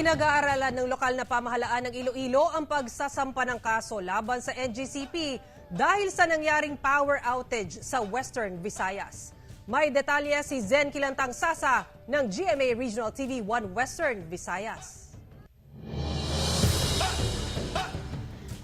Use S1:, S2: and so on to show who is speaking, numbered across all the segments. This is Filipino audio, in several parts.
S1: Pinag-aaralan ng lokal na pamahalaan ng Iloilo ang pagsasampa ng kaso laban sa NGCP dahil sa nangyaring power outage sa Western Visayas. May detalye si Zen Kilantang Sasa ng GMA Regional TV 1 Western Visayas.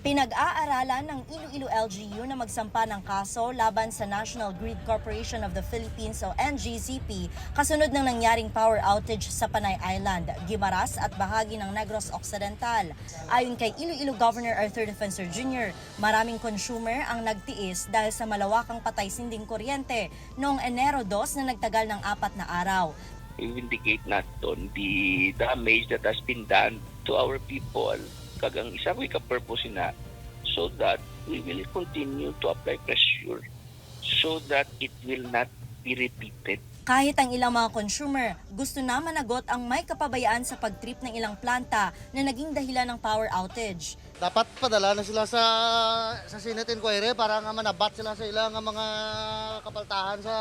S2: Pinag-aaralan ng Iloilo LGU na magsampa ng kaso laban sa National Grid Corporation of the Philippines o NGCP kasunod ng nangyaring power outage sa Panay Island, Guimaras at bahagi ng Negros Occidental. Ayon kay Iloilo Governor Arthur Defensor Jr., maraming consumer ang nagtiis dahil sa malawakang patay-sinding kuryente noong Enero 2 na nagtagal ng 4 na araw.
S3: I-indicate natin the damage that has been done to our people. Kagang isa ko ka-purpose na so that we will continue to apply pressure so that it will not be repeated.
S2: Kahit ang ilang mga consumer gusto na managot ang may kapabayaan sa pagtrip ng ilang planta na naging dahilan ng power outage.
S4: Dapat padala na sila sa Senate Inquiry para nga manabat sila sa ilang mga kapaltahan sa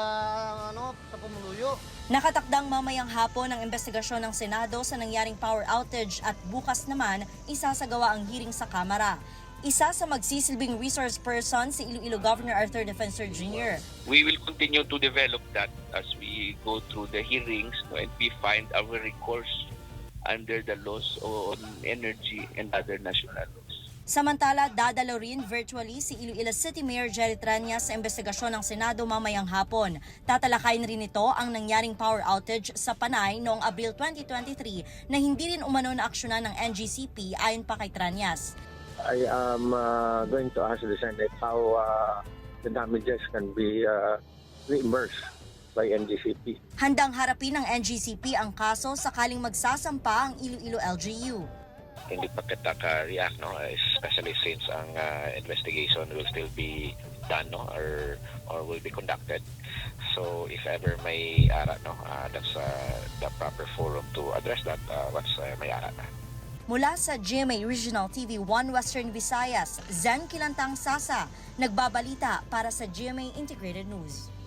S4: pamuluyo.
S2: Nakatakdang mamayang hapon ang investigasyon ng Senado sa nangyaring power outage at bukas naman isasagawa ang hearing sa Kamara. Isa sa magsisilbing resource person si Iloilo Governor Arthur Defensor Jr.
S3: We will continue to develop that as we go through the hearings and we find our recourse under the laws on energy and other national laws.
S2: Samantala, dadalo rin virtually si Iloilo City Mayor Jerry Trias sa investigasyon ng Senado mamayang hapon. Tatalakayin rin ito ang nangyaring power outage sa Panay noong Abril 2023 na hindi rin umano na aksyonan ng NGCP ayon pa kay Trias.
S5: I am going to ask the Senate how the damages can be reimbursed by NGCP.
S2: Handang harapin ng NGCP ang kaso sakaling magsasampa ang Iloilo LGU.
S6: Hindi pa kita ka-react, no? Especially since ang investigation will still be done, no? or will be conducted. So if ever may ara, no? That's the proper forum to address that once may ara na.
S2: Mula sa GMA Regional TV 1 Western Visayas, Zen Kilantang Sasa, nagbabalita para sa GMA Integrated News.